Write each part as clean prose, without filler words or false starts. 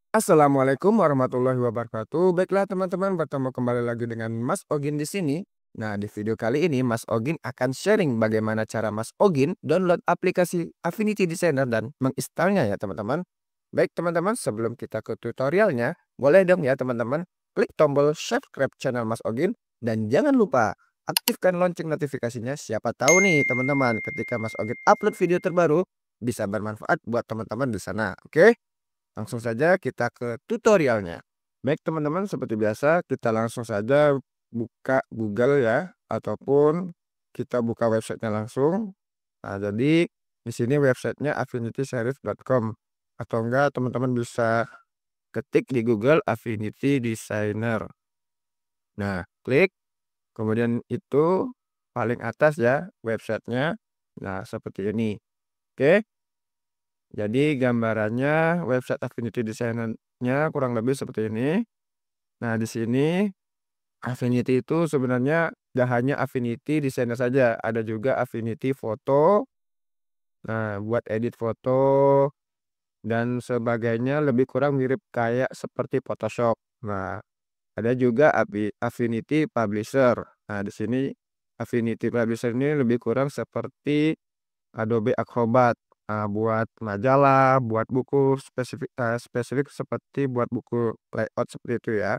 Assalamualaikum warahmatullahi wabarakatuh. Baiklah teman-teman, bertemu kembali lagi dengan Mas Ogin di sini. Nah, di video kali ini Mas Ogin akan sharing bagaimana cara Mas Ogin download aplikasi Affinity Designer dan menginstalnya ya teman-teman. Baik teman-teman, sebelum kita ke tutorialnya, boleh dong ya teman-teman klik tombol subscribe channel Mas Ogin dan jangan lupa aktifkan lonceng notifikasinya. Siapa tahu nih teman-teman ketika Mas Ogin upload video terbaru bisa bermanfaat buat teman-teman di sana. Oke? Langsung saja kita ke tutorialnya. Baik teman-teman, seperti biasa kita langsung saja buka Google ya, ataupun kita buka websitenya langsung. Nah, jadi di sini websitenya affinityserif.com, atau enggak teman-teman bisa ketik di Google Affinity Designer. Nah, klik, kemudian itu paling atas ya websitenya. Nah, seperti ini. Oke. Jadi gambarannya website Affinity Designer-nya kurang lebih seperti ini. Nah, di sini Affinity itu sebenarnya gak hanya Affinity Designer saja, ada juga Affinity Foto. Nah, buat edit foto dan sebagainya lebih kurang mirip kayak seperti Photoshop. Nah, ada juga Affinity Publisher. Nah, di sini Affinity Publisher ini lebih kurang seperti Adobe Acrobat. Buat majalah, buat buku spesifik seperti buat buku layout seperti itu ya.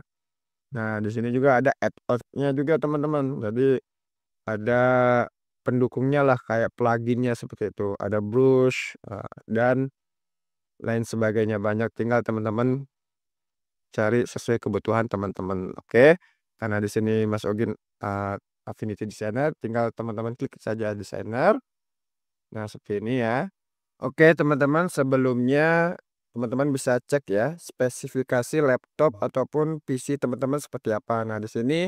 Nah, di sini juga ada add-on-nya juga teman-teman. Jadi ada pendukungnya lah kayak pluginnya seperti itu. Ada brush dan lain sebagainya banyak. Tinggal teman-teman cari sesuai kebutuhan teman-teman. Oke. Karena di sini Mas Ogin Affinity Designer, tinggal teman-teman klik saja designer. Nah, seperti ini ya. Oke teman-teman, sebelumnya teman-teman bisa cek ya spesifikasi laptop ataupun PC teman-teman seperti apa. Nah, di sini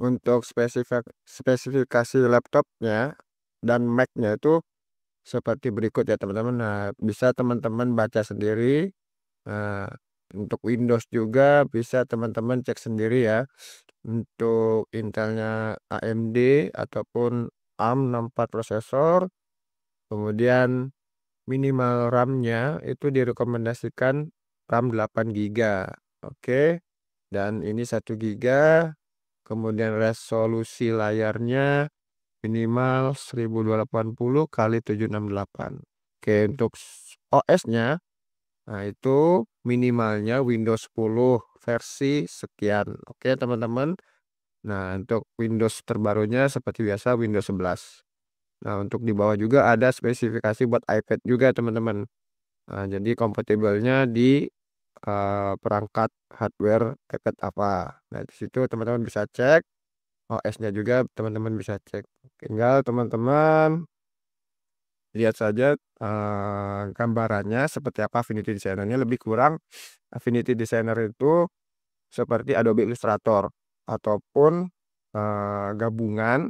untuk spesifikasi laptopnya dan Mac-nya itu seperti berikut ya teman-teman. Nah, bisa teman-teman baca sendiri. Nah, untuk Windows juga bisa teman-teman cek sendiri ya. Untuk Intelnya AMD ataupun ARM 64 prosesor. Kemudian minimal RAM-nya itu direkomendasikan RAM 8 GB. Oke. Dan ini 1 GB. Kemudian resolusi layarnya minimal 1280 kali 768. Oke, untuk OS-nya nah itu minimalnya Windows 10 versi sekian. Oke, teman-teman. Nah, untuk Windows terbarunya seperti biasa Windows 11. Nah, untuk di bawah juga ada spesifikasi buat iPad juga, teman-teman. Nah, jadi kompatibelnya di perangkat hardware iPad apa. Nah, di situ teman-teman bisa cek. OS-nya juga teman-teman bisa cek. Tinggal teman-teman lihat saja gambarannya seperti apa Affinity Designer-nya. Lebih kurang Affinity Designer itu seperti Adobe Illustrator ataupun gabungan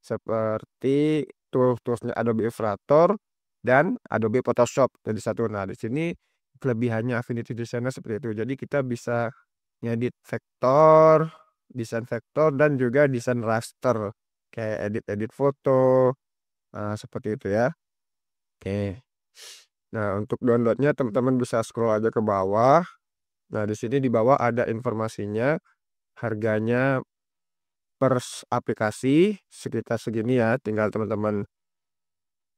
seperti tools-toolsnya Adobe Illustrator dan Adobe Photoshop jadi satu. Nah, di sini kelebihannya Affinity Designer seperti itu. Jadi kita bisa ngedit vektor, desain vektor dan juga desain raster kayak edit-edit foto. Seperti itu ya. Oke. Nah, untuk downloadnya teman-teman bisa scroll aja ke bawah. Nah, di sini di bawah ada informasinya. Harganya per aplikasi sekitar segini ya. Tinggal teman-teman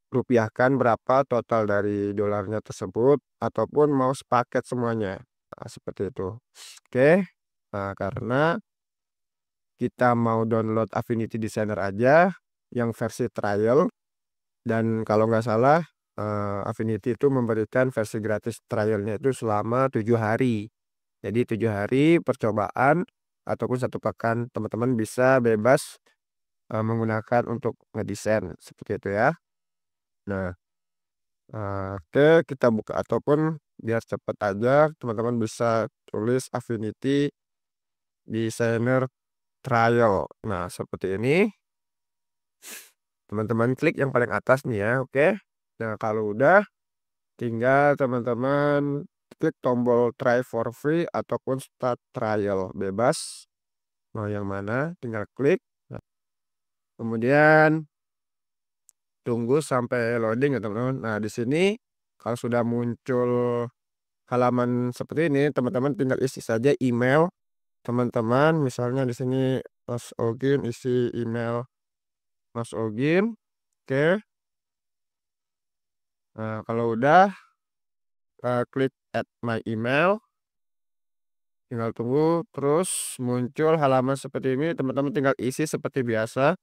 rupiahkan berapa total dari dolarnya tersebut ataupun mau sepaket semuanya. Nah, seperti itu. Oke. Nah, karena kita mau download Affinity Designer aja yang versi trial, dan kalau nggak salah Affinity itu memberikan versi gratis trialnya itu selama 7 hari. Jadi 7 hari percobaan ataupun 1 pekan teman-teman bisa bebas menggunakan untuk ngedesain seperti itu ya. Nah, oke, kita buka ataupun biar cepat aja teman-teman bisa tulis Affinity Designer Trial. Nah, seperti ini. Teman-teman klik yang paling atas nih ya, oke. Nah, kalau udah tinggal teman-teman klik tombol try for free ataupun start trial bebas. Mau yang mana tinggal klik. Nah, kemudian tunggu sampai loading ya teman-teman. Nah, di sini kalau sudah muncul halaman seperti ini, teman-teman tinggal isi saja email teman-teman. Misalnya di sini Mas Ogin, isi email Mas Ogin. Oke. Nah, kalau udah klik add my email. Tinggal tunggu terus muncul halaman seperti ini, teman-teman tinggal isi seperti biasa.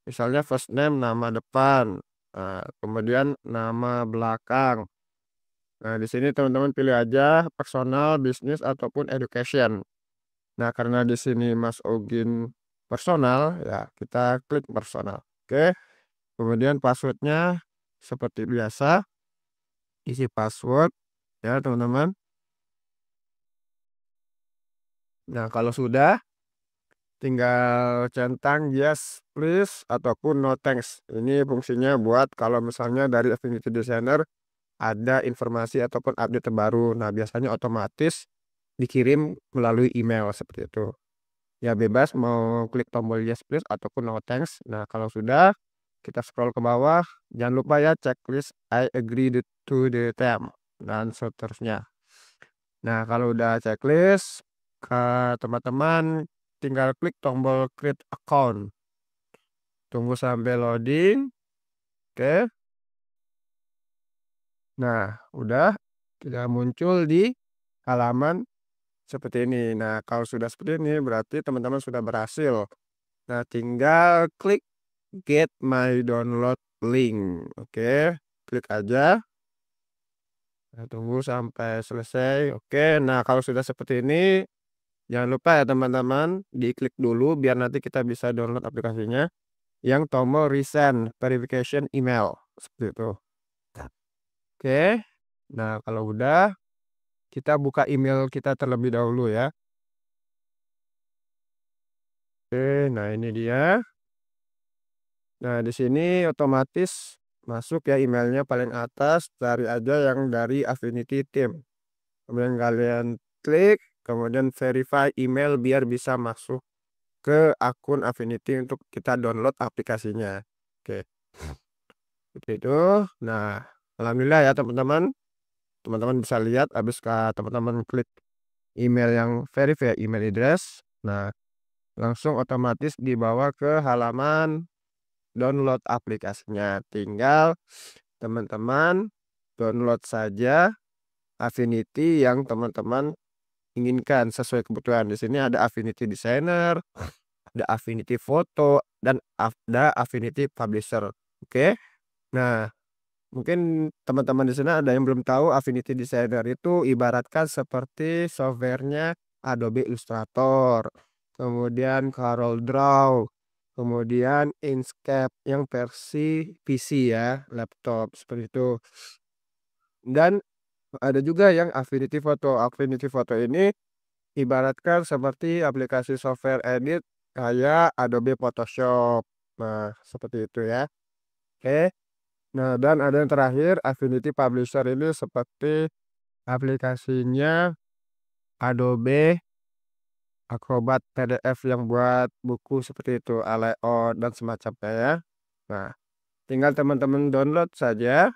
Misalnya first name nama depan, kemudian nama belakang. Nah, di sini teman-teman pilih aja personal, bisnis ataupun education. Nah, karena di sini Mas Ogin personal, ya kita klik personal. Oke. Kemudian passwordnya seperti biasa, isi password ya teman-teman. Nah, kalau sudah tinggal centang yes please ataupun no thanks. Ini fungsinya buat kalau misalnya dari Affinity Designer ada informasi ataupun update terbaru. Nah, biasanya otomatis dikirim melalui email seperti itu. Ya bebas mau klik tombol yes please ataupun no thanks. Nah, kalau sudah kita scroll ke bawah, jangan lupa ya checklist I agree to the term dan seterusnya. Nah, kalau udah checklist, ke teman-teman tinggal klik tombol create account. Tunggu sampai loading. Oke. Nah, udah tidak muncul di halaman seperti ini. Nah, kalau sudah seperti ini berarti teman-teman sudah berhasil. Nah, tinggal klik get my download link. Oke, klik aja. Nah, tunggu sampai selesai. Oke, nah kalau sudah seperti ini, jangan lupa ya teman-teman, diklik dulu biar nanti kita bisa download aplikasinya. Yang tombol resend verification email. Seperti itu. Oke, nah kalau udah, kita buka email kita terlebih dahulu ya. Oke, nah ini dia. Nah, di sini otomatis masuk ya emailnya paling atas, cari aja yang dari Affinity Team. Kemudian kalian klik, kemudian verify email biar bisa masuk ke akun Affinity untuk kita download aplikasinya. Oke, seperti itu. Nah, alhamdulillah ya teman-teman. Teman-teman bisa lihat habis teman-teman klik email yang verify email address. Nah, langsung otomatis dibawa ke halaman download aplikasinya. Tinggal teman-teman download saja Affinity yang teman-teman inginkan sesuai kebutuhan. Di sini ada Affinity Designer, ada Affinity Photo, dan ada Affinity Publisher. Oke. Nah, mungkin teman-teman di sana ada yang belum tahu Affinity Designer itu ibaratkan seperti softwarenya Adobe Illustrator, kemudian Corel Draw, kemudian Inkscape yang versi PC ya, laptop seperti itu. Dan ada juga yang Affinity Photo. Affinity Photo ini ibaratkan seperti aplikasi software edit kayak Adobe Photoshop. Nah, seperti itu ya. Oke. Nah, dan ada yang terakhir, Affinity Publisher ini seperti aplikasinya Adobe Acrobat PDF yang buat buku seperti itu, layout dan semacamnya ya. Nah, tinggal teman-teman download saja.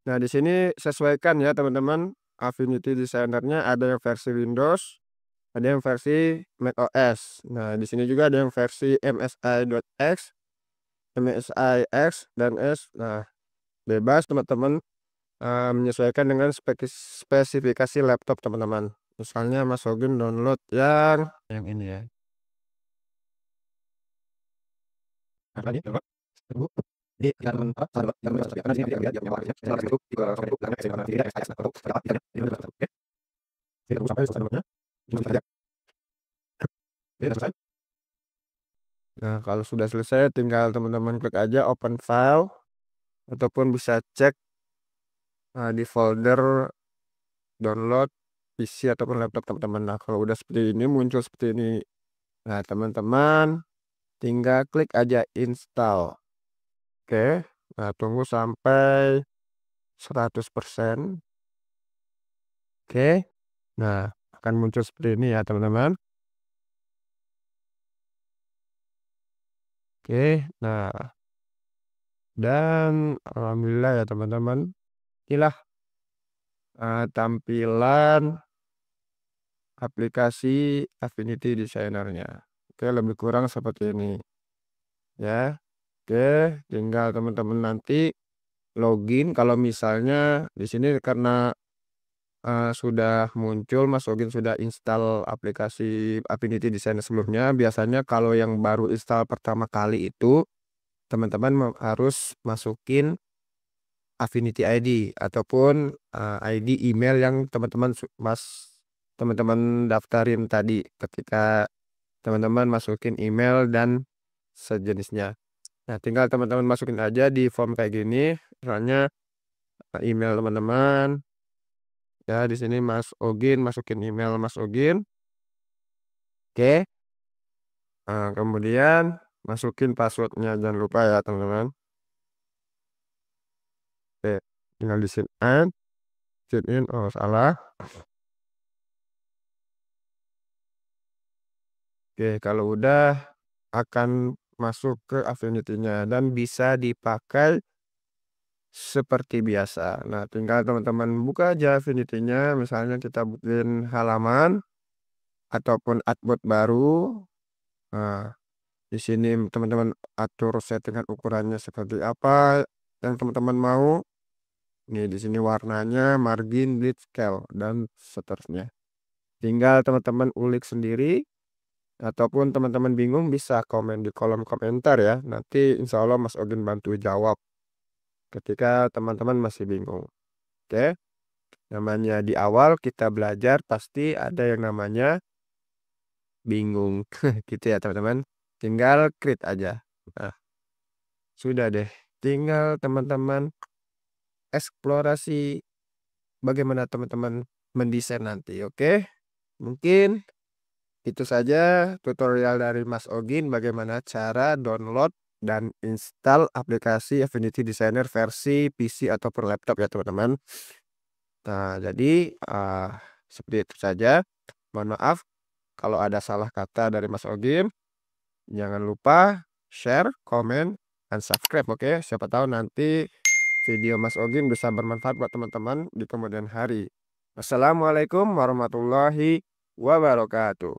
Nah, di sini sesuaikan ya teman-teman. Affinity Designer-nya ada yang versi Windows, ada yang versi macOS. Nah, di sini juga ada yang versi MSI.x, MSI X dan S. Nah, bebas teman-teman menyesuaikan dengan spesifikasi laptop teman-teman. Misalnya Mas Ogin download yang ini ya. Apa nih? Coba. Tunggu. Jadi yang apa? Yang karena di sini dia punya warnanya. Saya langsung masuk ke langsung belakang saya mana tidak saya atau berapa ya. Ini udah oke. Kita tunggu sampai selesai downloadnya. Terus saja. Oke, sudah selesai. Nah, kalau sudah selesai tinggal teman-teman klik aja open file ataupun bisa cek di folder download PC ataupun laptop teman-teman. Nah, kalau udah seperti ini muncul seperti ini. Nah, teman-teman tinggal klik aja install. Oke. Nah, tunggu sampai 100%. Oke. Nah, akan muncul seperti ini ya, teman-teman. Oke. Nah, dan alhamdulillah ya, teman-teman. Inilah tampilan aplikasi Affinity Designer-nya. Oke, lebih kurang seperti ini ya. Oke, tinggal teman-teman nanti login kalau misalnya di sini karena sudah muncul Mas Ogin sudah install aplikasi Affinity Designer sebelumnya. Biasanya kalau yang baru install pertama kali itu teman-teman harus masukin Affinity ID ataupun ID email yang teman-teman daftarin tadi ketika teman-teman masukin email dan sejenisnya. Nah, tinggal teman-teman masukin aja di form kayak gini, misalnya email teman-teman. Ya, di sini Mas Ogin masukin email Mas Ogin. Oke. Kemudian masukin passwordnya, jangan lupa ya teman-teman. Oke, tinggal di sign in, oh salah. Oke, kalau udah akan masuk ke Affinity-nya dan bisa dipakai seperti biasa. Nah, tinggal teman-teman buka aja Affinity-nya, misalnya kita bikin halaman ataupun artboard baru. Nah, di sini teman-teman atur settingan ukurannya seperti apa yang teman-teman mau. Nih di sini warnanya, margin, bleed, scale dan seterusnya. Tinggal teman-teman ulik sendiri ataupun teman-teman bingung bisa komen di kolom komentar ya. Nanti insya Allah Mas Ogin bantu jawab ketika teman-teman masih bingung. Oke, namanya di awal kita belajar pasti ada yang namanya bingung gitu ya teman-teman. Tinggal create aja. Nah, sudah deh. Tinggal teman-teman eksplorasi bagaimana teman-teman mendesain nanti. Oke, mungkin itu saja tutorial dari Mas Ogin bagaimana cara download dan install aplikasi Affinity Designer versi PC ataupun laptop ya teman-teman. Nah, jadi seperti itu saja. Mohon maaf kalau ada salah kata dari Mas Ogin. Jangan lupa share, komen, dan subscribe. Oke, siapa tahu nanti video Mas Ogin bisa bermanfaat buat teman-teman di kemudian hari. Assalamualaikum warahmatullahi wabarakatuh.